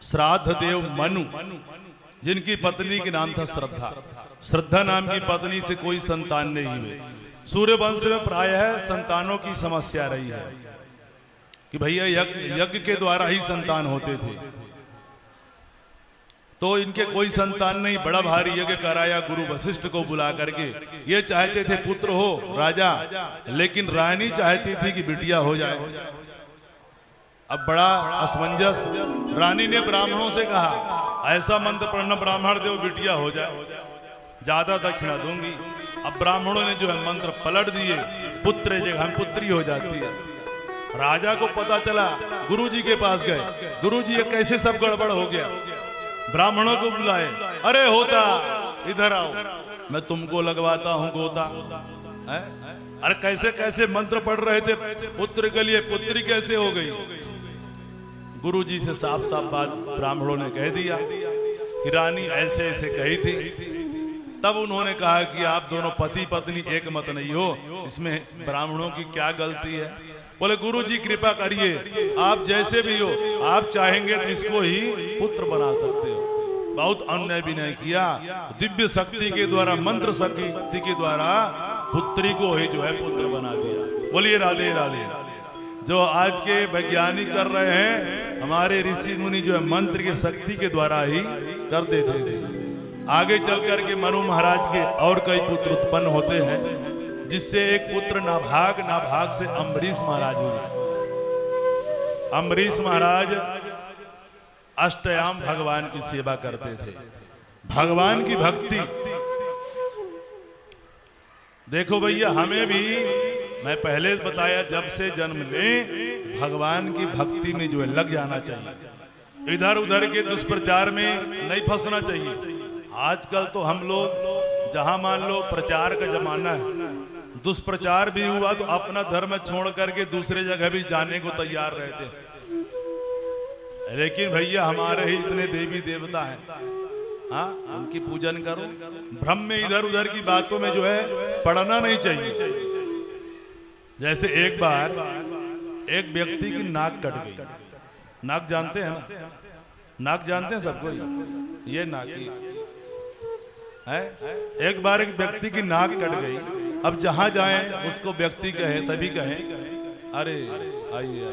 श्राद्ध देव मनु, जिनकी पत्नी के नाम था श्रद्धा। श्रद्धा नाम की पत्नी से कोई संतान नहीं हुए। सूर्यवंश में प्रायः संतानों की समस्या रही है कि भैया यज्ञ के द्वारा ही संतान होते थे, तो इनके कोई संतान नहीं। बड़ा भारी यज्ञ कराया गुरु वशिष्ठ को बुला करके। ये चाहते थे पुत्र हो राजा, लेकिन रानी चाहती थी कि बिटिया हो जाए। अब बड़ा असमंजस। रानी ने ब्राह्मणों से कहा ऐसा मंत्र पढ़ना ब्राह्मण देव बिटिया हो जाए, ज्यादा दक्षिणा दूंगी। अब ब्राह्मणों ने जो है मंत्र पलट दिए, पुत्र जगह पुत्री हो जाती है। राजा को पता चला, गुरुजी के पास गए, गुरुजी ये कैसे सब गड़बड़ हो गया। ब्राह्मणों को बुलाए, अरे होता इधर आओ, मैं तुमको लगवाता हूं गोता। अरे कैसे कैसे मंत्र पढ़ रहे थे पुत्र के लिए, पुत्री कैसे हो गई। गुरुजी से साफ साफ बात ब्राह्मणों ने कह दिया कि रानी ऐसे ऐसे कही थी। तब उन्होंने कहा कि आप दोनों पति पत्नी एक मत नहीं हो, इसमें ब्राह्मणों की क्या गलती है। बोले गुरुजी कृपा करिए, आप जैसे भी हो, आप चाहेंगे तो इसको ही पुत्र बना सकते हो। बहुत अन्याय भी नहीं किया, दिव्य शक्ति के द्वारा, मंत्र शक्ति के द्वारा पुत्री को ही जो है पुत्र बना दिया। बोलिए राधे राधे। जो आज के वैज्ञानिक कर रहे हैं, हमारे ऋषि मुनि जो है मंत्र की शक्ति के द्वारा ही कर देते थे। आगे चल करके मनु महाराज के और कई पुत्र उत्पन्न होते हैं, जिससे एक पुत्र नाभाग से अम्बरीश महाराज हुए। अम्बरीश महाराज अष्टयाम भगवान की सेवा करते थे। भगवान की भक्ति देखो भैया, हमें भी, मैं पहले बताया, जब से जन्म ले भगवान की भक्ति में जो है लग जाना चाहिए। इधर उधर के दुष्प्रचार में नहीं फंसना चाहिए। आजकल तो हम लोग जहां मान लो प्रचार का जमाना है, दुष्प्रचार भी हुआ तो अपना धर्म छोड़ करके दूसरे जगह भी जाने को तैयार रहते। लेकिन भैया हमारे ही इतने देवी देवता हैं, हाँ, उनकी पूजन करो। भ्रम में इधर उधर की बातों में जो है पढ़ना नहीं चाहिए। जैसे एक बार एक व्यक्ति की नाक कट गई। नाक जानते हैं ना, नाक जानते हैं सबको, ये नाक है। एक बार एक व्यक्ति की नाक कट गई। अब जहां जाएं उसको व्यक्ति कहे, तभी कहें अरे आइए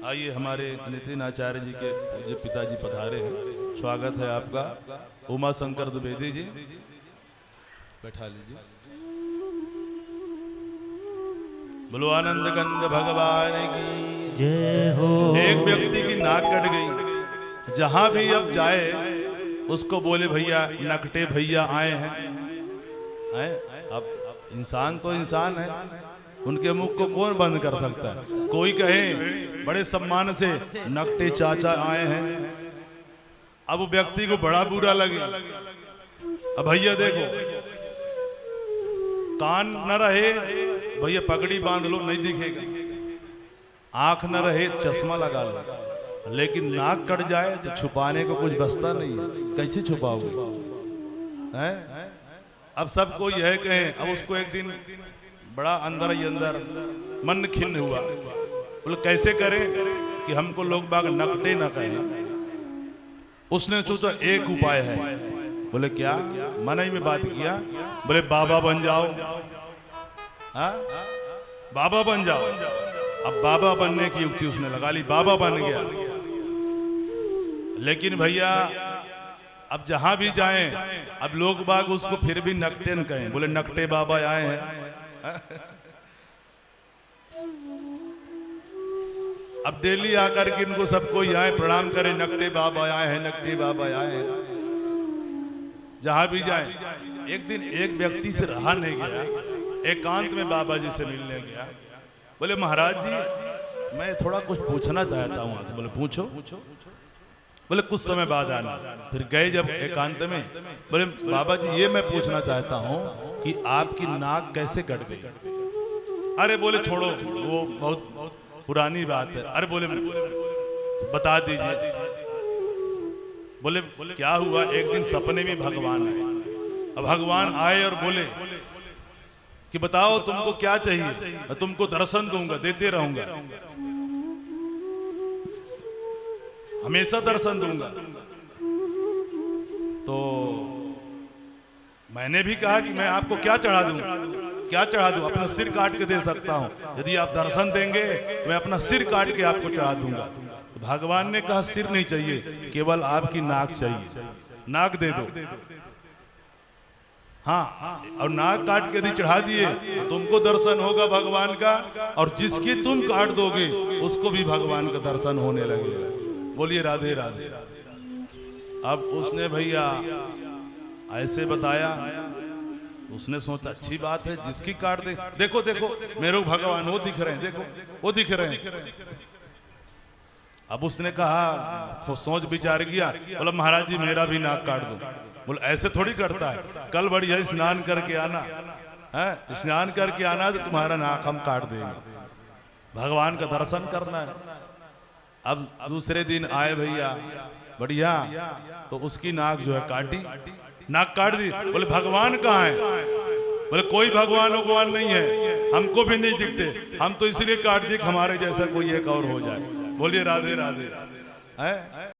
आइए, हमारे नितिन आचार्य जी के जो पिताजी पधारे हैं, स्वागत है आपका। उमा शंकर द्विवेदी जी, बैठा लीजिए। बोलो आनंद कंद भगवान की जय हो। एक व्यक्ति की नाक कट गई, जहां भी अब जाए उसको बोले भैया नकटे भैया आए हैं। अब इंसान तो इंसान है, उनके मुख को कौन बंद कर सकता है। कोई कहे बड़े सम्मान से नकटे चाचा आए हैं। अब व्यक्ति को बड़ा बुरा लगे। अब भैया देखो, कान न रहे भैया पगड़ी बांध लो, नहीं दिखेगा। आंख न रहे चश्मा लगा लो, लेकिन नाक कट जाए तो छुपाने को कुछ बचता नहीं है। कैसे छुपाओगे हैं? अब सबको यह कहें। अब उसको एक दिन बड़ा अंदर ही अंदर मन खिन्न हुआ। बोले कैसे करें कि हमको लोग बाग नकटे न कहें। उसने सोचा एक उपाय है। बोले क्या? मन में बात किया। बोले बाबा बन जाओ। हाँ, बाबा बन जाओ। अब बाबा बनने की युक्ति उसने लगा ली, बाबा बन गया। लेकिन भैया अब जहां भी जाएं, अब लोग बाग उसको फिर भी नकटे न कहें। बोले नकटे बाबा आए हैं। अब डेली आकर के इनको सबको यहाँ प्रणाम करें, नकटे बाबा आए हैं, नकटे बाबा आए हैं। जहां भी जाएं। एक दिन एक व्यक्ति से रहा नहीं गया, एकांत में बाबा जी से मिलने गया। बोले महाराज जी मैं थोड़ा कुछ पूछना चाहता हूँ। तो बोले पूछो। बोले कुछ समय बाद आना। फिर गए जब एकांत में, बोले बाबा जी ये मैं पूछना चाहता हूँ कि आपकी नाक कैसे कट गई। अरे बोले छोड़ो, वो बहुत पुरानी बात है। अरे बोले बता दीजिए। बोले क्या हुआ? एक दिन सपने में भगवान आए। अब भगवान आए और बोले कि बताओ तुमको क्या चाहिए, मैं तुमको दर्शन दूंगा, देते रहूंगा। हमेशा दर्शन दूंगा। तो मैंने भी कहा कि मैं आपको क्या चढ़ा दूं, क्या चढ़ा दूं? अपना सिर काट के दे सकता हूं, यदि आप दर्शन देंगे तो मैं अपना सिर काट के आपको चढ़ा दूंगा। तो भगवान ने कहा सिर नहीं चाहिए, केवल आपकी नाक चाहिए, नाक दे दो। हाँ, और नाक काट के यदि चढ़ा दिए तो तुमको दर्शन होगा भगवान का, और जिसकी तुम काट दोगे उसको भी भगवान का दर्शन होने लगेगा। बोलिए राधे राधे। अब उसने भैया ऐसे बताया, उसने सोचा अच्छी बात है, जिसकी काट दे। देखो देखो मेरे को भगवान वो दिख रहे हैं, देखो वो दिख रहे हैं। अब उसने कहा, सोच विचार किया, बोला महाराज जी मेरा भी नाक काट दो। बोले ऐसे थोड़ी करता है, कल बढ़िया स्नान करके आना है, स्नान करके आना तो तुम्हारा नाक हम काट देंगे, भगवान का दर्शन करना है। अब दूसरे दिन आए भैया बढ़िया, तो उसकी नाक जो है काटी, नाक काट दी। बोले भगवान कहाँ है? बोले कोई भगवान नहीं है, हमको भी नहीं दिखते, हम तो इसलिए काट दिए हमारे जैसा कोई एक और हो जाए। बोलिए राधे राधे। है